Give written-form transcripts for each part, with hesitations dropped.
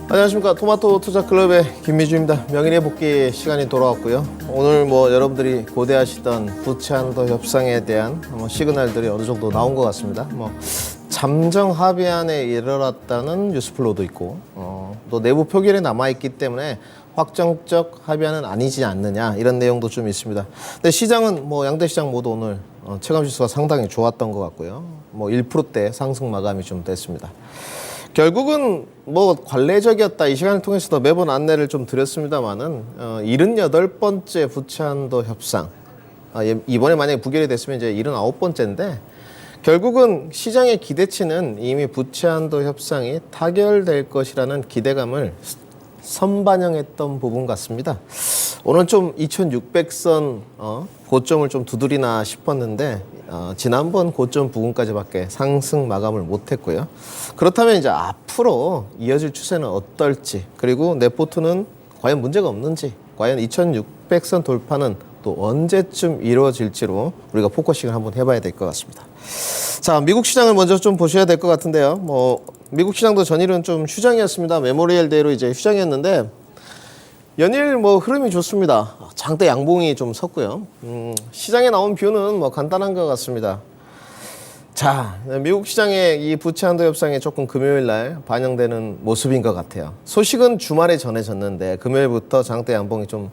안녕하십니까. 토마토 투자클럽의 김미주입니다. 명인의 복귀 시간이 돌아왔고요. 오늘 여러분들이 고대하시던 부채한도 협상에 대한 시그널들이 어느 정도 나온 것 같습니다. 잠정 합의안에 이르렀다는 뉴스플로도 있고 또 내부 표결이 남아있기 때문에 확정적 합의안은 아니지 않느냐 이런 내용도 좀 있습니다. 근데 시장은 양대 시장 모두 오늘 체감지수가 상당히 좋았던 것 같고요. 1%대 상승 마감이 좀 됐습니다. 결국은 관례적이었다. 이 시간을 통해서도 매번 안내를 좀 드렸습니다만은 78번째 부채한도 협상. 이번에 만약에 부결이 됐으면 이제 79번째인데 결국은 시장의 기대치는 이미 부채한도 협상이 타결될 것이라는 기대감을 선반영했던 부분 같습니다. 오늘 좀 2600선 고점을 좀 두드리나 싶었는데 지난번 고점 부근까지밖에 상승 마감을 못했고요. 그렇다면 이제 앞으로 이어질 추세는 어떨지, 그리고 네포트는 과연 문제가 없는지, 과연 2600선 돌파는 또 언제쯤 이루어질지로 우리가 포커싱을 한번 해봐야 될 것 같습니다. 자, 미국 시장을 먼저 좀 보셔야 될 것 같은데요. 미국 시장도 전일은 좀 휴장이었습니다. 메모리얼 데이로 이제 휴장이었는데 연일 흐름이 좋습니다. 장대 양봉이 좀 섰고요. 시장에 나온 뷰는 간단한 것 같습니다. 자, 미국 시장의 이 부채한도 협상에 조금 금요일 날 반영되는 모습인 것 같아요. 소식은 주말에 전해졌는데 금요일부터 장대 양봉이 좀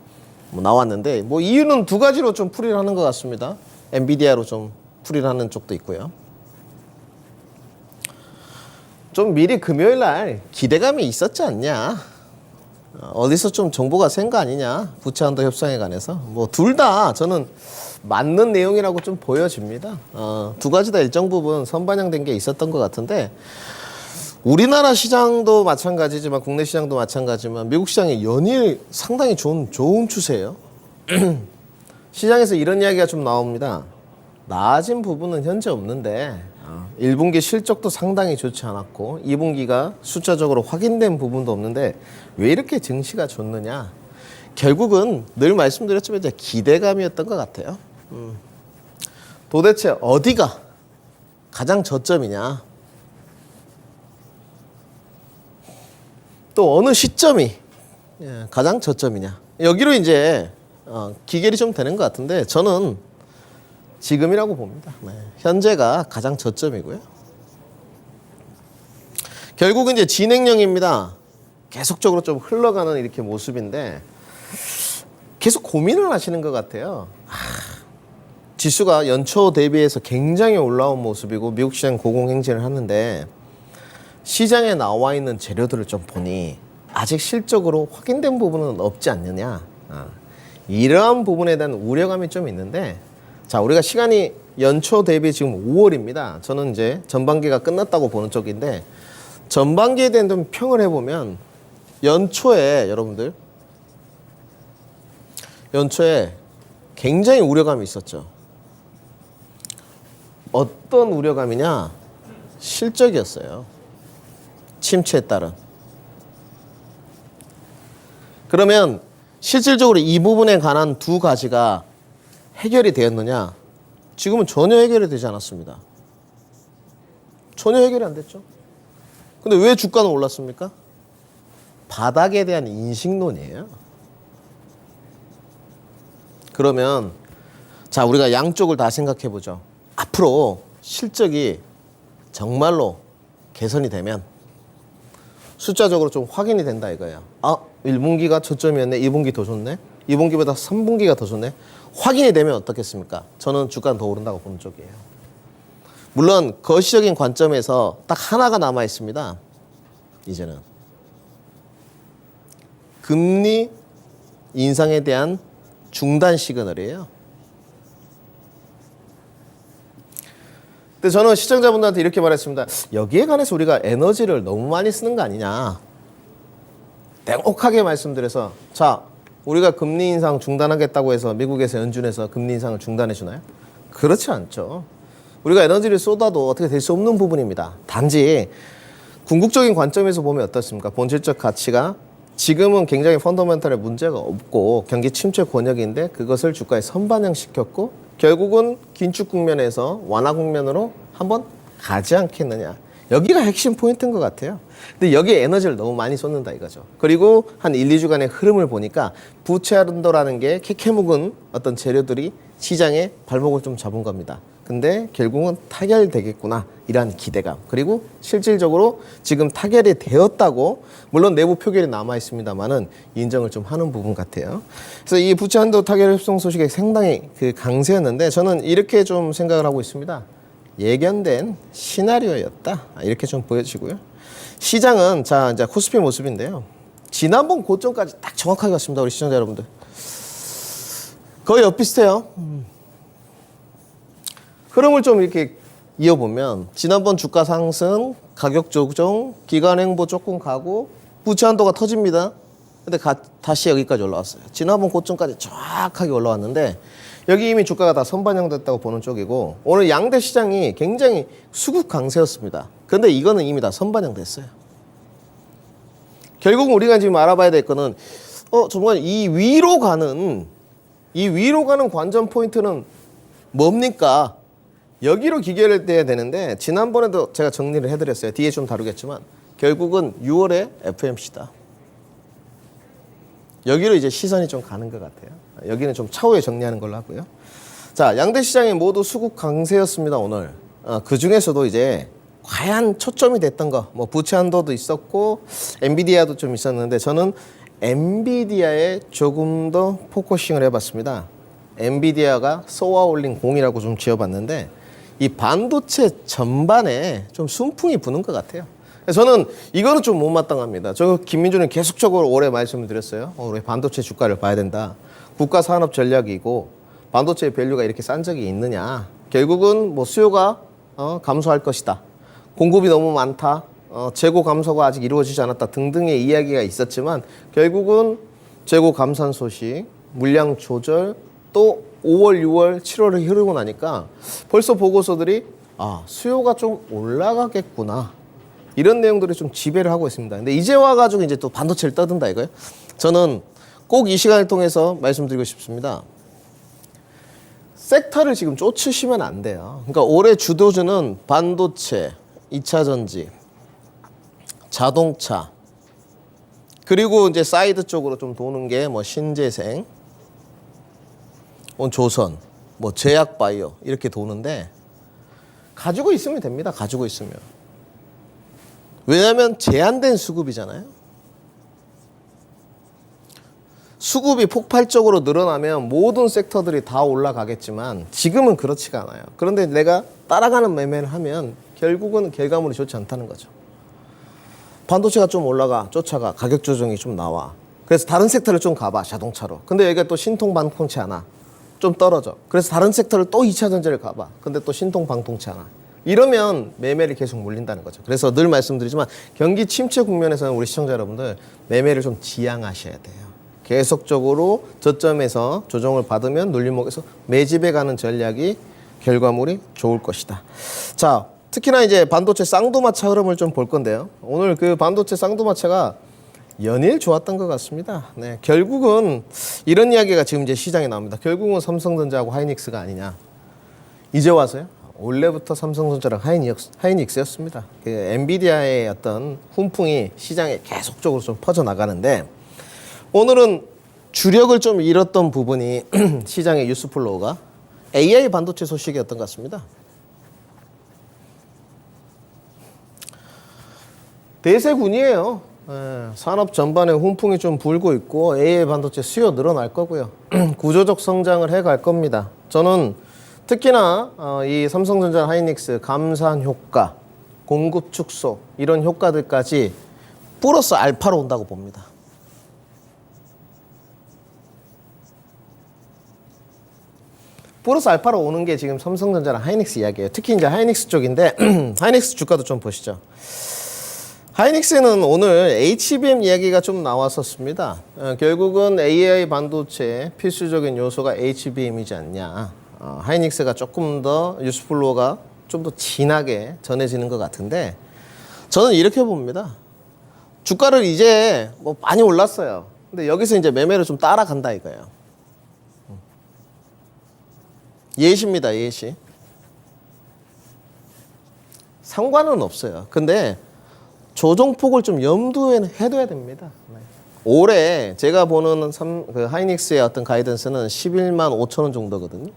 나왔는데 이유는 두 가지로 좀 풀이를 하는 것 같습니다. 엔비디아로 좀 풀이를 하는 쪽도 있고요. 좀 미리 금요일 날 기대감이 있었지 않냐. 어디서 좀 정보가 센 거 아니냐. 부채한도 협상에 관해서. 둘 다 저는 맞는 내용이라고 좀 보여집니다. 두 가지 다 일정 부분 선반영된 게 있었던 것 같은데 우리나라 시장도 마찬가지지만 국내 시장도 마찬가지지만 미국 시장이 연일 상당히 좋은 추세예요. 시장에서 이런 이야기가 좀 나옵니다. 나아진 부분은 현재 없는데 1분기 실적도 상당히 좋지 않았고 2분기가 숫자적으로 확인된 부분도 없는데 왜 이렇게 증시가 좋느냐. 결국은 늘 말씀드렸지만 이제 기대감이었던 것 같아요. 도대체 어디가 가장 저점이냐, 또 어느 시점이 가장 저점이냐, 여기로 이제 기결이 좀 되는 것 같은데 저는 지금이라고 봅니다. 현재가 가장 저점이고요. 결국은 이제 진행형입니다. 계속적으로 좀 흘러가는 이렇게 모습인데 계속 고민을 하시는 것 같아요. 지수가 연초 대비해서 굉장히 올라온 모습이고 미국 시장 고공행진을 하는데 시장에 나와 있는 재료들을 좀 보니 아직 실적으로 확인된 부분은 없지 않느냐. 이러한 부분에 대한 우려감이 좀 있는데 자, 우리가 시간이 연초 대비 지금 5월입니다. 저는 이제 전반기가 끝났다고 보는 쪽인데 전반기에 대한 좀 평을 해보면 연초에 여러분들 굉장히 우려감이 있었죠. 어떤 우려감이냐? 실적이었어요. 침체에 따른. 그러면 실질적으로 이 부분에 관한 두 가지가 해결이 되었느냐? 지금은 전혀 해결이 되지 않았습니다. 전혀 해결이 안 됐죠. 근데 왜 주가는 올랐습니까? 바닥에 대한 인식론이에요. 그러면 자, 우리가 양쪽을 다 생각해 보죠. 앞으로 실적이 정말로 개선이 되면 숫자적으로 좀 확인이 된다 이거예요. 1분기가 저점이었네. 2분기 더 좋네. 2분기보다 3분기가 더 좋네. 확인이 되면 어떻겠습니까? 저는 주가는 더 오른다고 보는 쪽이에요. 물론 거시적인 관점에서 딱 하나가 남아 있습니다. 이제는 금리 인상에 대한 중단 시그널이에요. 근데 저는 시청자분들한테 이렇게 말했습니다. 여기에 관해서 우리가 에너지를 너무 많이 쓰는 거 아니냐. 냉혹하게 말씀드려서 자, 우리가 금리 인상 중단하겠다고 해서 미국에서 연준에서 금리 인상을 중단해 주나요? 그렇지 않죠. 우리가 에너지를 쏟아도 어떻게 될 수 없는 부분입니다. 단지 궁극적인 관점에서 보면 어떻습니까? 본질적 가치가 지금은 굉장히 펀더멘털에 문제가 없고 경기 침체 권역인데 그것을 주가에 선반영시켰고 결국은 긴축 국면에서 완화 국면으로 한번 가지 않겠느냐. 여기가 핵심 포인트인 것 같아요. 근데 여기에 에너지를 너무 많이 쏟는다 이거죠. 그리고 한 1, 2주간의 흐름을 보니까 부채 한도라는 게 캐캐묵은 어떤 재료들이 시장에 발목을 좀 잡은 겁니다. 근데 결국은 타결되겠구나 이러한 기대감, 그리고 실질적으로 지금 타결이 되었다고, 물론 내부 표결이 남아 있습니다만은 인정을 좀 하는 부분 같아요. 그래서 이 부채 한도 타결 협상 소식이 상당히 강세였는데, 저는 이렇게 좀 생각을 하고 있습니다. 예견된 시나리오였다 이렇게 좀 보여지고요. 시장은 자 이제 코스피 모습인데요. 지난번 고점까지 딱 정확하게 갔습니다. 우리 시청자 여러분들 거의 엇비슷해요. 흐름을 좀 이렇게 이어보면 지난번 주가 상승, 가격 조정, 기간 횡보 조금 가고 부채 한도가 터집니다. 근데 다시 여기까지 올라왔어요. 지난번 고점까지 정확하게 올라왔는데 여기 이미 주가가 다 선반영됐다고 보는 쪽이고, 오늘 양대 시장이 굉장히 수급 강세였습니다. 근데 이거는 이미 다 선반영됐어요. 결국 우리가 지금 알아봐야 될 거는 정말 이 위로 가는 관전 포인트는 뭡니까? 여기로 기결을 돼야 되는데, 지난번에도 제가 정리를 해드렸어요. 뒤에 좀 다루겠지만 결국은 6월에 FMC다. 여기로 이제 시선이 좀 가는 것 같아요. 여기는 좀 차후에 정리하는 걸로 하고요. 자, 양대 시장이 모두 수급 강세였습니다 오늘. 그 중에서도 이제 과연 초점이 됐던 거, 뭐 부채 한도도 있었고 엔비디아도 좀 있었는데, 저는 엔비디아에 조금 더 포커싱을 해봤습니다. 엔비디아가 쏘아올린 공이라고 좀 지어봤는데, 이 반도체 전반에 좀 순풍이 부는 것 같아요. 저는 이거는 좀 못마땅합니다. 저 김민주는 계속적으로 올해 말씀을 드렸어요. 올해 반도체 주가를 봐야 된다. 국가 산업 전략이고 반도체 밸류가 이렇게 싼 적이 있느냐. 결국은 뭐 수요가 감소할 것이다. 공급이 너무 많다. 재고 감소가 아직 이루어지지 않았다 등등의 이야기가 있었지만, 결국은 재고 감산 소식, 물량 조절, 또 5월, 6월, 7월을 흐르고 나니까 벌써 보고서들이 수요가 좀 올라가겠구나 이런 내용들이 좀 지배를 하고 있습니다. 근데 이제 와가지고 이제 또 반도체를 떠든다 이거예요. 저는 꼭 이 시간을 통해서 말씀드리고 싶습니다. 섹터를 지금 쫓으시면 안 돼요. 그러니까 올해 주도주는 반도체, 2차 전지, 자동차, 그리고 이제 사이드 쪽으로 좀 도는 게 뭐 신재생, 조선, 뭐 제약 바이오 이렇게 도는데, 가지고 있으면 됩니다. 가지고 있으면. 왜냐하면 제한된 수급이잖아요. 수급이 폭발적으로 늘어나면 모든 섹터들이 다 올라가겠지만 지금은 그렇지가 않아요. 그런데 내가 따라가는 매매를 하면 결국은 결과물이 좋지 않다는 거죠. 반도체가 좀 올라가, 쫓아가, 가격 조정이 좀 나와. 그래서 다른 섹터를 좀 가봐, 자동차로. 근데 여기가 또 신통방통치 않아. 좀 떨어져. 그래서 다른 섹터를 또 2차 전지를 가봐. 근데 또 신통방통치 않아. 이러면 매매를 계속 몰린다는 거죠. 그래서 늘 말씀드리지만 경기 침체 국면에서는 우리 시청자 여러분들 매매를 좀 지양하셔야 돼요. 계속적으로 저점에서 조정을 받으면 눌림목에서 매집해 가는 전략이 결과물이 좋을 것이다. 자, 특히나 이제 반도체 쌍두마차 흐름을 좀 볼 건데요. 오늘 그 반도체 쌍두마차가 연일 좋았던 것 같습니다. 네, 결국은 이런 이야기가 지금 이제 시장에 나옵니다. 결국은 삼성전자하고 하이닉스가 아니냐. 이제 와서요. 원래부터 삼성전자랑 하이닉스였습니다. 그 엔비디아의 어떤 훈풍이 시장에 계속적으로 좀 퍼져나가는데, 오늘은 주력을 좀 잃었던 부분이 시장의 뉴스플로우가 AI 반도체 소식이었던 것 같습니다. 대세군이에요. 산업 전반에 훈풍이 좀 불고 있고 AI 반도체 수요 늘어날 거고요. 구조적 성장을 해갈 겁니다. 저는 특히나 이 삼성전자 하이닉스 감산 효과, 공급 축소 이런 효과들까지 플러스 알파로 온다고 봅니다. 플러스 알파로 오는 게 지금 삼성전자랑 하이닉스 이야기예요. 특히 이제 하이닉스 쪽인데 하이닉스 주가도 좀 보시죠. 하이닉스는 오늘 HBM 이야기가 좀 나왔었습니다. 결국은 AI 반도체 필수적인 요소가 HBM이지 않냐. 하이닉스가 조금 더 뉴스플로우가 좀 더 진하게 전해지는 것 같은데, 저는 이렇게 봅니다. 주가를 이제 뭐 많이 올랐어요. 근데 여기서 이제 매매를 좀 따라간다 이거예요. 예시입니다, 예시. 상관은 없어요. 근데 조정폭을 좀 염두에 해둬야 됩니다. 올해 제가 보는 그 하이닉스의 어떤 가이던스는 11만 5천 원 정도거든요.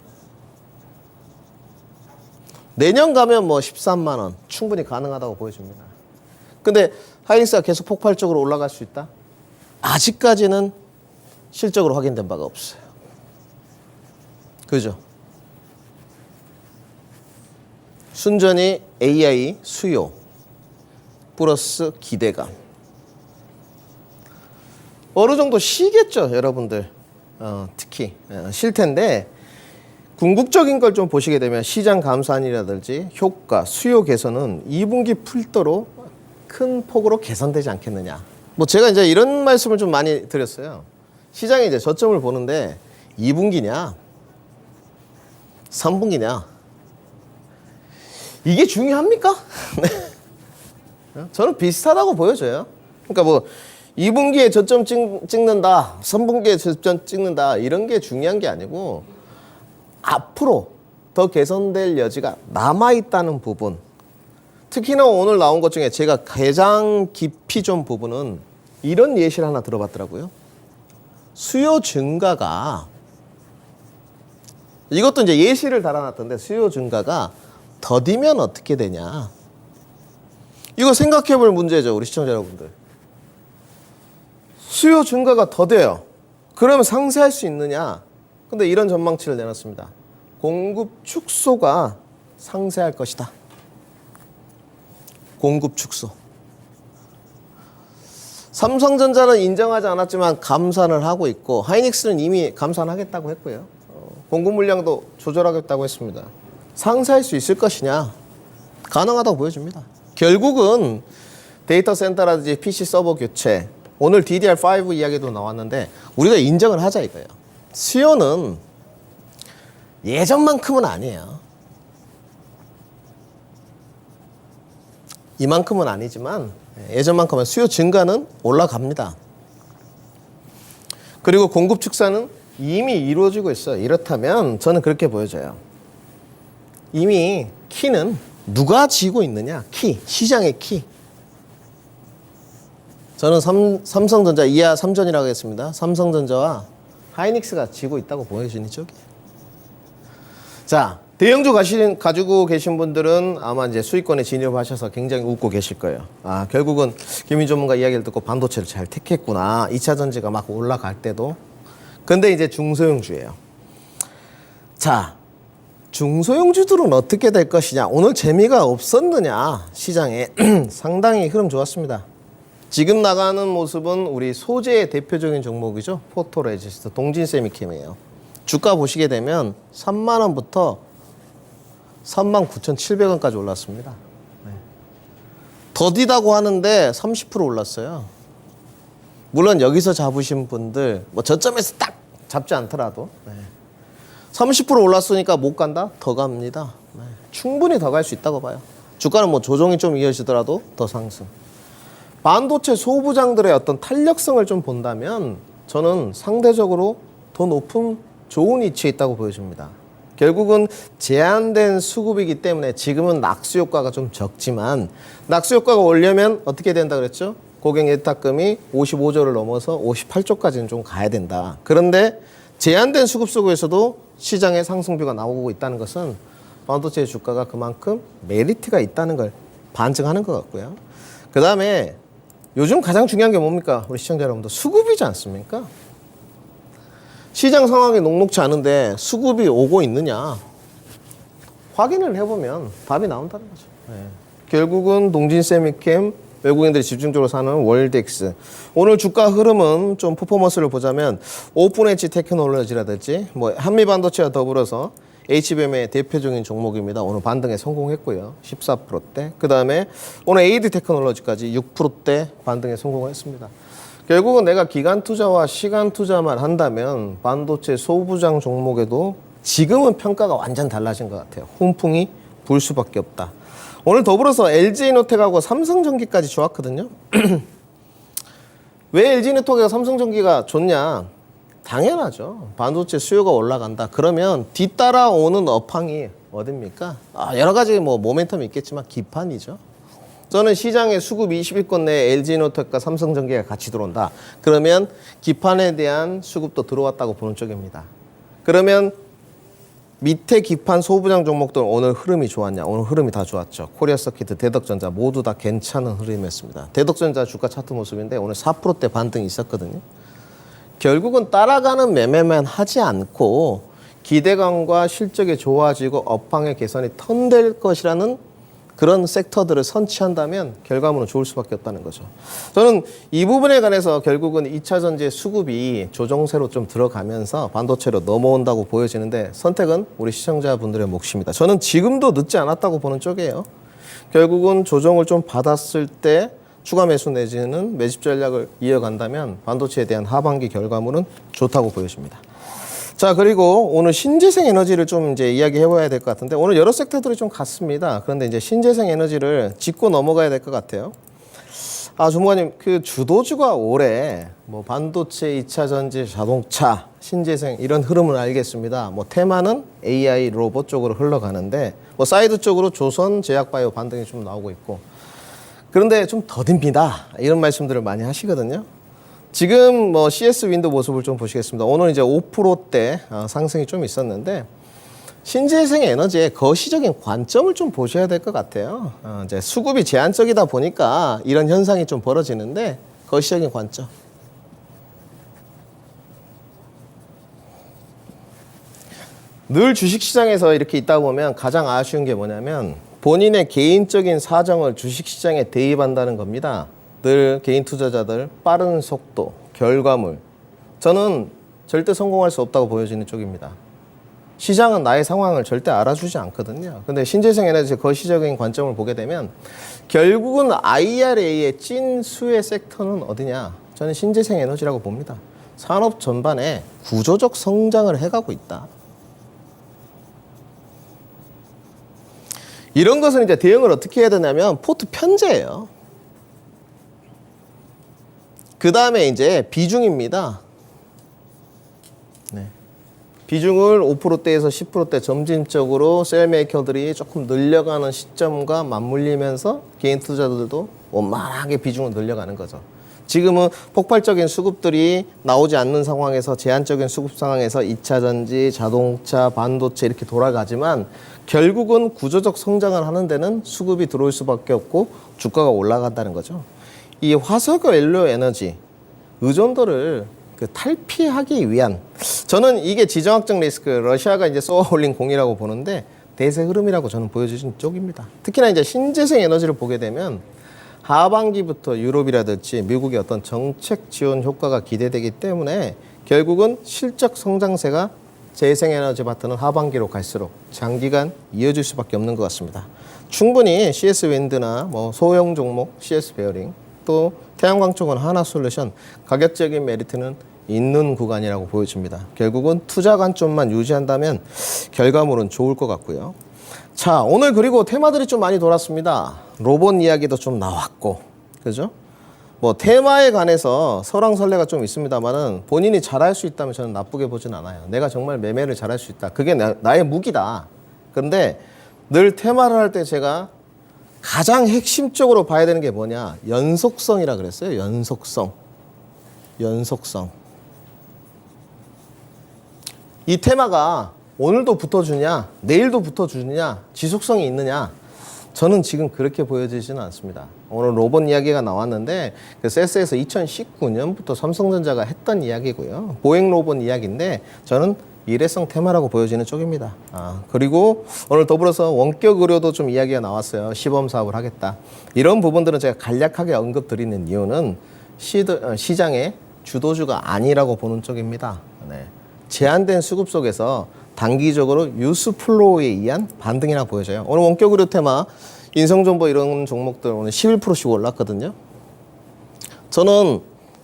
내년 가면 뭐 13만 원 충분히 가능하다고 보여집니다. 근데 하이닉스가 계속 폭발적으로 올라갈 수 있다? 아직까지는 실적으로 확인된 바가 없어요. 그죠? 순전히 AI 수요 플러스 기대감. 어느 정도 쉬겠죠, 여러분들. 특히 쉴 텐데 궁극적인 걸 좀 보시게 되면 시장 감산이라든지 효과, 수요 개선은 2분기 풀도로 큰 폭으로 개선되지 않겠느냐. 뭐 제가 이제 이런 말씀을 좀 많이 드렸어요. 시장에 이제 저점을 보는데 2분기냐, 3분기냐. 이게 중요합니까? 네. 저는 비슷하다고 보여져요. 그러니까 뭐 2분기에 저점 찍는다, 3분기에 저점 찍는다 이런 게 중요한 게 아니고 앞으로 더 개선될 여지가 남아있다는 부분. 특히나 오늘 나온 것 중에 제가 가장 깊이 좀 부분은 이런 예시를 하나 들어봤더라고요. 수요 증가가, 이것도 이제 예시를 달아놨던데 수요 증가가 더디면 어떻게 되냐. 이거 생각해 볼 문제죠, 우리 시청자 여러분들. 수요 증가가 더뎌요. 그러면 상쇄할 수 있느냐? 근데 이런 전망치를 내놨습니다. 공급 축소가 상쇄할 것이다. 공급 축소. 삼성전자는 인정하지 않았지만 감산을 하고 있고 하이닉스는 이미 감산하겠다고 했고요. 공급 물량도 조절하겠다고 했습니다. 상쇄할 수 있을 것이냐? 가능하다고 보여집니다. 결국은 데이터 센터라든지 PC 서버 교체, 오늘 DDR5 이야기도 나왔는데 우리가 인정을 하자 이거예요. 수요는 예전만큼은 아니에요. 이만큼은 아니지만 예전만큼은 수요 증가는 올라갑니다. 그리고 공급 축소는 이미 이루어지고 있어요. 이렇다면 저는 그렇게 보여져요. 이미 키는 누가 쥐고 있느냐? 키, 시장의 키. 저는 삼성전자 이하 3전이라고 하겠습니다. 삼성전자와 하이닉스가 쥐고 있다고 보여지는 쪽이에요. 자, 대형주 가지고 계신 분들은 아마 이제 수익권에 진입하셔서 굉장히 웃고 계실 거예요. 아, 결국은 김민 전문가 이야기를 듣고 반도체를 잘 택했구나. 2차 전지가 막 올라갈 때도. 근데 이제 중소형주예요. 자, 중소형주들은 어떻게 될 것이냐. 오늘 재미가 없었느냐. 시장에 상당히 흐름 좋았습니다. 지금 나가는 모습은 우리 소재의 대표적인 종목이죠. 포토레지스트, 동진세미캠이에요. 주가 보시게 되면 3만 원부터 39,700원까지 올랐습니다. 네. 더디다고 하는데 30% 올랐어요. 물론 여기서 잡으신 분들 뭐 저점에서 딱 잡지 않더라도 30% 올랐으니까 못 간다? 더 갑니다. 네. 충분히 더 갈 수 있다고 봐요. 주가는 뭐 조정이 좀 이어지더라도 더 상승. 반도체 소부장들의 어떤 탄력성을 좀 본다면 저는 상대적으로 더 높은 좋은 위치에 있다고 보여집니다. 결국은 제한된 수급이기 때문에 지금은 낙수 효과가 좀 적지만 낙수 효과가 오려면 어떻게 된다 그랬죠? 고객 예탁금이 55조를 넘어서 58조까지는 좀 가야 된다. 그런데 제한된 수급 속에서도 시장에 상승비가 나오고 있다는 것은 반도체 주가가 그만큼 메리트가 있다는 걸 반증하는 것 같고요. 그 다음에 요즘 가장 중요한 게 뭡니까? 우리 시청자 여러분들 수급이지 않습니까? 시장 상황이 녹록지 않은데 수급이 오고 있느냐 확인을 해보면 답이 나온다는 거죠. 네. 결국은 동진세미캠, 외국인들이 집중적으로 사는 월덱스. 오늘 주가 흐름은 좀 퍼포먼스를 보자면 오픈 엣지 테크놀로지라든지 뭐 한미반도체와 더불어서 HBM의 대표적인 종목입니다. 오늘 반등에 성공했고요. 14%대. 그 다음에 오늘 AD 테크놀로지까지 6%대 반등에 성공을 했습니다. 결국은 내가 기간 투자와 시간 투자만 한다면 반도체 소부장 종목에도 지금은 평가가 완전 달라진 것 같아요. 훈풍이 불 수밖에 없다. 오늘 더불어서 LG에너텍하고 삼성전기까지 좋았거든요. 왜 LG에너텍하고 삼성전기가 좋냐? 당연하죠. 반도체 수요가 올라간다. 그러면 뒤따라오는 업황이 어딥니까? 여러 가지 뭐 모멘텀이 있겠지만 기판이죠. 저는 시장에 수급 20위권 내에 LG노텍과 삼성전기가 같이 들어온다. 그러면 기판에 대한 수급도 들어왔다고 보는 쪽입니다. 그러면 밑에 기판 소부장 종목들 오늘 흐름이 좋았냐? 오늘 흐름이 다 좋았죠. 코리아서킷, 대덕전자 모두 다 괜찮은 흐름이었습니다. 대덕전자 주가 차트 모습인데 오늘 4%대 반등이 있었거든요. 결국은 따라가는 매매만 하지 않고 기대감과 실적이 좋아지고 업황의 개선이 턴될 것이라는 그런 섹터들을 선취한다면 결과물은 좋을 수밖에 없다는 거죠. 저는 이 부분에 관해서 결국은 2차 전지의 수급이 조정세로 좀 들어가면서 반도체로 넘어온다고 보여지는데 선택은 우리 시청자분들의 몫입니다. 저는 지금도 늦지 않았다고 보는 쪽이에요. 결국은 조정을 좀 받았을 때 추가 매수 내지는 매집 전략을 이어간다면 반도체에 대한 하반기 결과물은 좋다고 보여집니다. 자, 그리고 오늘 신재생 에너지를 좀 이제 이야기해 봐야 될 것 같은데 오늘 여러 섹터들이 좀 같습니다. 그런데 이제 신재생 에너지를 짚고 넘어가야 될 것 같아요. 주무관님, 그 주도주가 올해 뭐 반도체, 2차 전지, 자동차, 신재생 이런 흐름을 알겠습니다. 뭐 테마는 AI 로봇 쪽으로 흘러가는데 뭐 사이드 쪽으로 조선, 제약바이오 반등이 좀 나오고 있고 그런데 좀 더딥니다. 이런 말씀들을 많이 하시거든요. 지금 뭐 CS 윈도 모습을 좀 보시겠습니다. 오늘 이제 5%대 상승이 좀 있었는데 신재생 에너지의 거시적인 관점을 좀 보셔야 될 것 같아요. 이제 수급이 제한적이다 보니까 이런 현상이 좀 벌어지는데 거시적인 관점. 늘 주식시장에서 이렇게 있다 보면 가장 아쉬운 게 뭐냐면 본인의 개인적인 사정을 주식시장에 대입한다는 겁니다. 늘 개인 투자자들 빠른 속도, 결과물. 저는 절대 성공할 수 없다고 보여지는 쪽입니다. 시장은 나의 상황을 절대 알아주지 않거든요. 근데 신재생 에너지 거시적인 관점을 보게 되면 결국은 IRA의 찐 수혜 섹터는 어디냐? 저는 신재생 에너지라고 봅니다. 산업 전반에 구조적 성장을 해가고 있다. 이런 것은 이제 대응을 어떻게 해야 되냐면 포트 편제예요. 그 다음에 이제 비중입니다. 네. 비중을 5%대에서 10%대 점진적으로 셀메이커들이 조금 늘려가는 시점과 맞물리면서 개인 투자자들도 원만하게 비중을 늘려가는 거죠. 지금은 폭발적인 수급들이 나오지 않는 상황에서 제한적인 수급 상황에서 2차 전지, 자동차, 반도체 이렇게 돌아가지만 결국은 구조적 성장을 하는 데는 수급이 들어올 수밖에 없고 주가가 올라간다는 거죠. 이 화석 연료 에너지 의존도를 탈피하기 위한 저는 이게 지정학적 리스크 러시아가 이제 쏘아 올린 공이라고 보는데 대세 흐름이라고 저는 보여주신 쪽입니다. 특히나 이제 신재생 에너지를 보게 되면 하반기부터 유럽이라든지 미국의 어떤 정책 지원 효과가 기대되기 때문에 결국은 실적 성장세가 재생에너지 파트는 하반기로 갈수록 장기간 이어질 수밖에 없는 것 같습니다. 충분히 CS 윈드나 뭐 소형 종목 CS 베어링 또 태양광 쪽은 하나솔루션 가격적인 메리트는 있는 구간이라고 보여집니다. 결국은 투자 관점만 유지한다면 결과물은 좋을 것 같고요. 자, 오늘 그리고 테마들이 좀 많이 돌았습니다. 로봇 이야기도 좀 나왔고, 그죠? 뭐 테마에 관해서 설왕설래가 좀 있습니다만은 본인이 잘할 수 있다면 저는 나쁘게 보진 않아요. 내가 정말 매매를 잘할 수 있다. 그게 나의 무기다. 그런데 늘 테마를 할 때 제가 가장 핵심적으로 봐야 되는 게 뭐냐? 연속성이라 그랬어요. 연속성. 이 테마가 오늘도 붙어주냐, 내일도 붙어주느냐, 지속성이 있느냐? 저는 지금 그렇게 보여지지는 않습니다. 오늘 로봇 이야기가 나왔는데 그 세스에서 2019년부터 삼성전자가 했던 이야기고요. 보행 로봇 이야기인데 저는 일회성 테마라고 보여지는 쪽입니다. 그리고 오늘 더불어서 원격 의료도 좀 이야기가 나왔어요. 시범 사업을 하겠다. 이런 부분들은 제가 간략하게 언급드리는 이유는 시장의 주도주가 아니라고 보는 쪽입니다. 네. 제한된 수급 속에서 단기적으로 뉴스 플로우에 의한 반등이라 보여져요. 오늘 원격 의료 테마, 인성정보 이런 종목들 오늘 11%씩 올랐거든요. 저는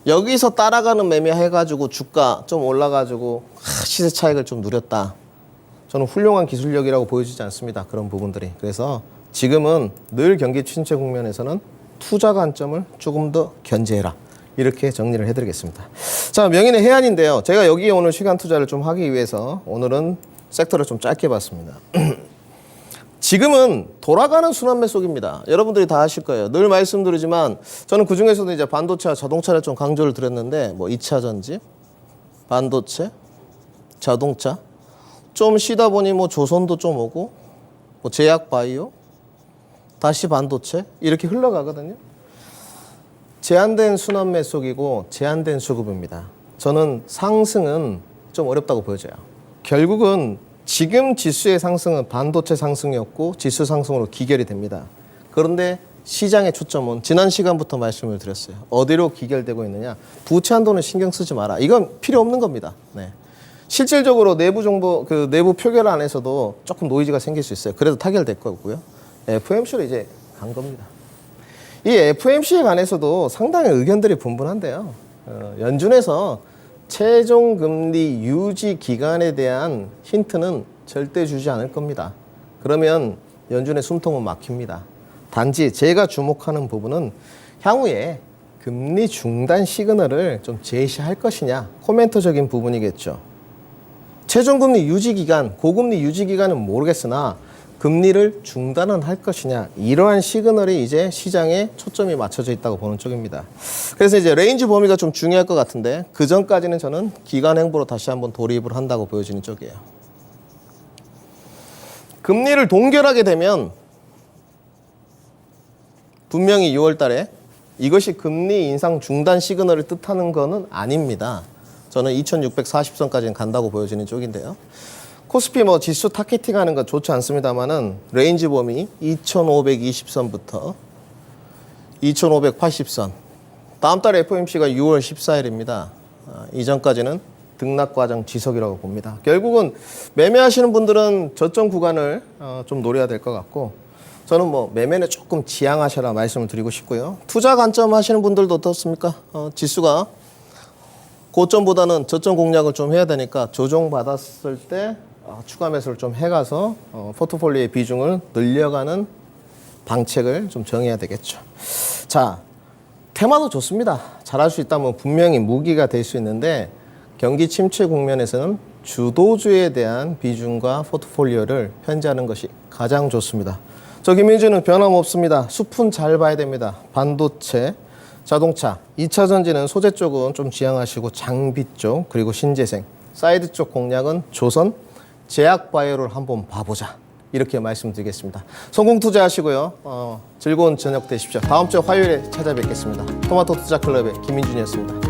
여기서 따라가는 매매 해가지고 주가 좀 올라가지고 시세 차익을 좀 누렸다. 저는 훌륭한 기술력이라고 보여지지 않습니다. 그런 부분들이. 그래서 지금은 늘 경기 침체 국면에서는 투자 관점을 조금 더 견제해라. 이렇게 정리를 해드리겠습니다. 자, 명인의 해안인데요. 제가 여기에 오늘 시간 투자를 좀 하기 위해서 오늘은 섹터를 좀 짧게 봤습니다. 지금은 돌아가는 순환매 속입니다. 여러분들이 다 아실 거예요. 늘 말씀드리지만 저는 그중에서도 이제 반도체와 자동차를 좀 강조를 드렸는데 뭐 2차 전지, 반도체, 자동차 좀 쉬다 보니 뭐 조선도 좀 오고 뭐 제약 바이오 다시 반도체 이렇게 흘러가거든요. 제한된 순환매 속이고 제한된 수급입니다. 저는 상승은 좀 어렵다고 보여져요. 결국은 지금 지수의 상승은 반도체 상승이었고 지수 상승으로 기결이 됩니다. 그런데 시장의 초점은 지난 시간부터 말씀을 드렸어요. 어디로 기결되고 있느냐? 부채 한도는 신경 쓰지 마라. 이건 필요 없는 겁니다. 네. 실질적으로 내부 정보, 내부 표결 안에서도 조금 노이즈가 생길 수 있어요. 그래도 타결될 거고요. FOMC로 이제 간 겁니다. 이 FOMC에 관해서도 상당히 의견들이 분분한데요. 연준에서 최종 금리 유지 기간에 대한 힌트는 절대 주지 않을 겁니다. 그러면 연준의 숨통은 막힙니다. 단지 제가 주목하는 부분은 향후에 금리 중단 시그널을 좀 제시할 것이냐, 코멘터적인 부분이겠죠. 최종 금리 유지 기간, 고금리 유지 기간은 모르겠으나 금리를 중단은 할 것이냐, 이러한 시그널이 이제 시장에 초점이 맞춰져 있다고 보는 쪽입니다. 그래서 이제 레인지 범위가 좀 중요할 것 같은데 그 전까지는 저는 기간 행보로 다시 한번 돌입을 한다고 보여지는 쪽이에요. 금리를 동결하게 되면 분명히 6월 달에 이것이 금리 인상 중단 시그널을 뜻하는 것은 아닙니다. 저는 2640선까지는 간다고 보여지는 쪽인데요. 코스피 뭐 지수 타겟팅 하는 거 좋지 않습니다만은 레인지 범위 2520선부터 2580선. 다음 달 FOMC가 6월 14일입니다. 이전까지는 등락 과정 지속이라고 봅니다. 결국은 매매하시는 분들은 저점 구간을 좀 노려야 될 것 같고 저는 뭐 매매는 조금 지양하셔라 말씀을 드리고 싶고요. 투자 관점 하시는 분들도 어떻습니까? 지수가 고점보다는 저점 공략을 좀 해야 되니까 조정받았을 때 추가 매수를 좀 해가서 포트폴리오의 비중을 늘려가는 방책을 좀 정해야 되겠죠. 자, 테마도 좋습니다. 잘할 수 있다면 분명히 무기가 될 수 있는데 경기 침체 국면에서는 주도주에 대한 비중과 포트폴리오를 편제하는 것이 가장 좋습니다. 저 김민주는 변함없습니다. 숲은 잘 봐야 됩니다. 반도체, 자동차, 2차 전지는 소재 쪽은 좀 지양하시고 장비 쪽 그리고 신재생, 사이드 쪽 공략은 조선, 제약 바이오를 한번 봐보자. 이렇게 말씀드리겠습니다. 성공 투자하시고요. 즐거운 저녁 되십시오. 다음 주 화요일에 찾아뵙겠습니다. 토마토 투자 클럽의 김민준이었습니다.